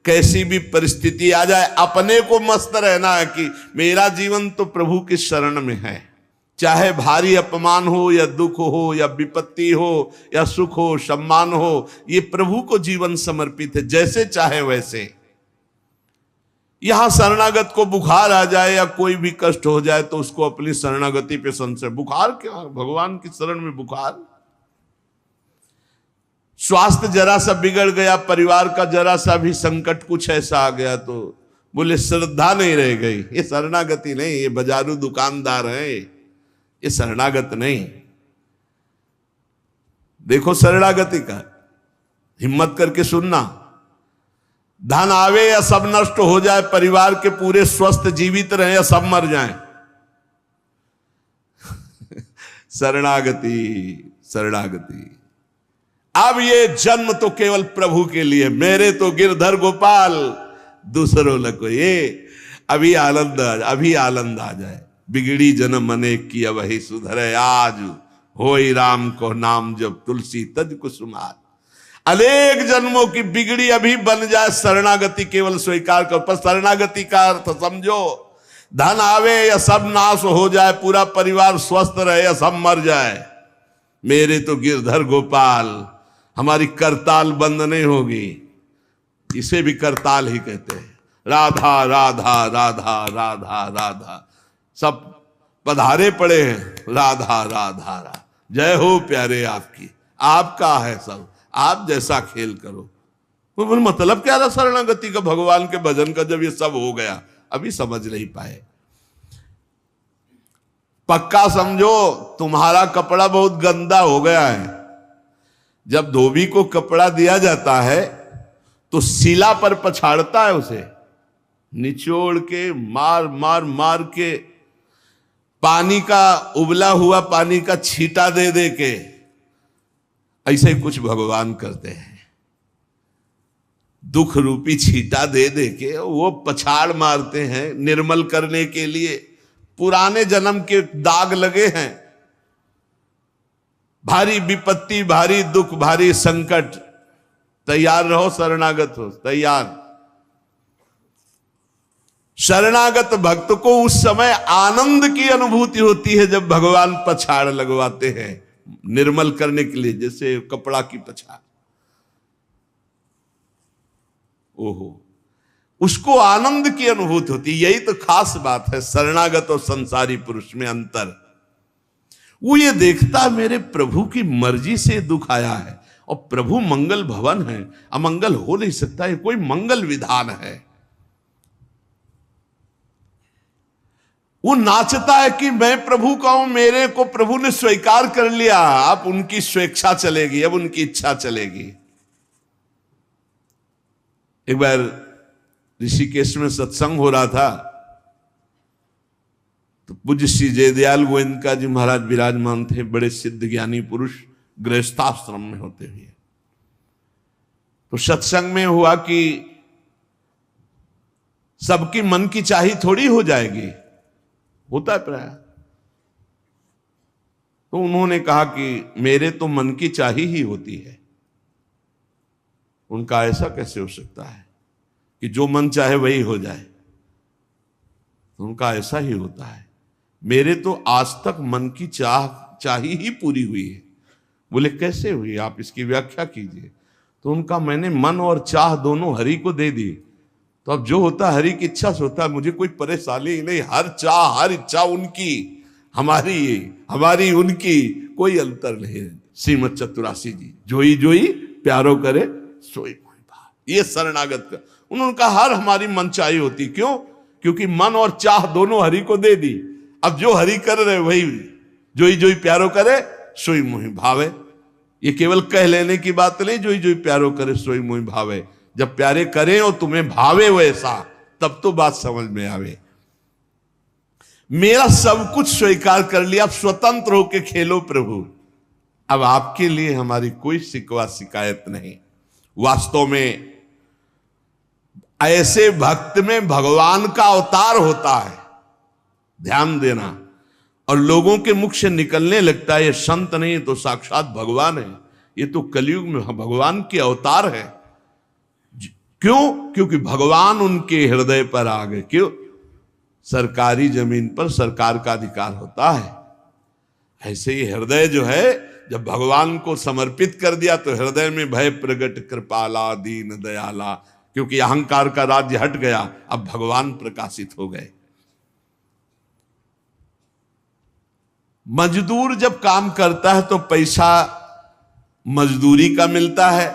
कैसी भी परिस्थिति आ जाए अपने को मस्त रहना है कि मेरा जीवन तो प्रभु की शरण में है। चाहे भारी अपमान हो या दुख हो या विपत्ति हो या सुख हो सम्मान हो, ये प्रभु को जीवन समर्पित है, जैसे चाहे वैसे। यहां शरणागत को बुखार आ जाए या कोई भी कष्ट हो जाए तो उसको अपनी शरणागति पे संशय। बुखार क्या, भगवान की शरण में बुखार। स्वास्थ्य जरा सा बिगड़ गया, परिवार का जरा सा भी संकट कुछ ऐसा आ गया तो बोले श्रद्धा नहीं रह गई। ये शरणागति नहीं, ये बाजारू दुकानदार है, ये शरणागत नहीं। देखो शरणागति का हिम्मत करके सुनना। धन आवे या सब नष्ट हो जाए, परिवार के पूरे स्वस्थ जीवित रहे या सब मर जाएं, शरणागति शरणागति। अब ये जन्म तो केवल प्रभु के लिए, मेरे तो गिरधर गोपाल दूसरों लको। ये अभी आनंद आ जाए। बिगड़ी जन्म अनेक की वही सुधरे, आज होई राम को नाम जब तुलसी तज कुसुमार। अनेक जन्मों की बिगड़ी अभी बन जाए, शरणागति केवल स्वीकार कर। पर शरणागति का अर्थ समझो, धन आवे या सब नाश हो जाए, पूरा परिवार स्वस्थ रहे या सब मर जाए, मेरे तो गिरधर गोपाल, हमारी करताल बंद नहीं होगी। इसे भी करताल ही कहते हैं। राधा राधा राधा राधा राधा, सब पधारे पड़े हैं, राधा राधा राधा। जय हो प्यारे आपकी, आपका है सब, आप जैसा खेल करो। वो मतलब क्या रहा शरणागति का, भगवान के भजन का, जब ये सब हो गया अभी समझ नहीं पाए। पक्का समझो तुम्हारा कपड़ा बहुत गंदा हो गया है। जब धोबी को कपड़ा दिया जाता है तो शिला पर पछाड़ता है, उसे निचोड़ के मार मार मार के पानी का, उबला हुआ पानी का छींटा दे दे के, ऐसे ही कुछ भगवान करते हैं। दुख रूपी छींटा दे दे के वो पछाड़ मारते हैं निर्मल करने के लिए। पुराने जन्म के दाग लगे हैं, भारी विपत्ति, भारी दुख, भारी संकट। तैयार रहो, शरणागत हो, तैयार। शरणागत भक्त को उस समय आनंद की अनुभूति होती है जब भगवान पछाड़ लगवाते हैं निर्मल करने के लिए, जैसे कपड़ा की पछाड़। ओहो, उसको आनंद की अनुभूति होती। यही तो खास बात है शरणागत और संसारी पुरुष में अंतर। वो ये देखता है मेरे प्रभु की मर्जी से दुख आया है, और प्रभु मंगल भवन है, अमंगल हो नहीं सकता, ये कोई मंगल विधान है। वो नाचता है कि मैं प्रभु का हूं, मेरे को प्रभु ने स्वीकार कर लिया, अब उनकी स्वेच्छा चलेगी, अब उनकी इच्छा चलेगी। एक बार ऋषिकेश में सत्संग हो रहा था तो पूज्य श्री जयदयाल गोविंदका जी महाराज विराजमान थे, बड़े सिद्ध ज्ञानी पुरुष, गृहस्थाश्रम में होते हुए। तो सत्संग में हुआ कि सबकी मन की चाही थोड़ी हो जाएगी, होता है प्राय। तो उन्होंने कहा कि मेरे तो मन की चाही ही होती है। उनका ऐसा कैसे हो सकता है कि जो मन चाहे वही हो जाए? उनका ऐसा ही होता है, मेरे तो आज तक मन की चाही ही पूरी हुई है। बोले कैसे हुई, आप इसकी व्याख्या कीजिए। तो उनका मैंने मन और चाह दोनों हरि को दे दी, तो अब जो होता हरि की इच्छा से होता है, मुझे कोई परेशानी ही नहीं। हर चाह हर इच्छा उनकी, हमारी उनकी, कोई अंतर नहीं है। श्रीमद चतुरासी जी, जोई जोई प्यारो करे सोई मोहि भाव। ये शरणागत का उन्होंने कहा हर हमारी मन चाही होती। क्यों? क्योंकि मन और चाह दोनों हरि को दे दी। अब जो हरि कर रहे वही जोई जोई प्यारो करे सोई मोहि भावे। ये केवल कह लेने की बात नहीं, जोई जोई प्यारो करे सोई मोहि भावे। जब प्यारे करें और तुम्हें भावे वैसा, तब तो बात समझ में आवे। मेरा सब कुछ स्वीकार कर लिया, अब स्वतंत्र होके खेलो प्रभु। अब आपके लिए हमारी कोई शिकवा शिकायत नहीं। वास्तव में ऐसे भक्त में भगवान का अवतार होता है, ध्यान देना। और लोगों के मुख से निकलने लगता है ये संत नहीं तो साक्षात भगवान है, ये तो कलयुग में भगवान के अवतार है। क्यों? क्योंकि भगवान उनके हृदय पर आ गए। क्यों? सरकारी जमीन पर सरकार का अधिकार होता है। ऐसे ही हृदय जो है, जब भगवान को समर्पित कर दिया तो हृदय में भय प्रगट कृपाला दीन दयाला, क्योंकि अहंकार का राज्य हट गया, अब भगवान प्रकाशित हो गए। मजदूर जब काम करता है तो पैसा मजदूरी का मिलता है,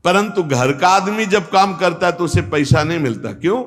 परंतु घर का आदमी जब काम करता है तो उसे पैसा नहीं मिलता। क्यों?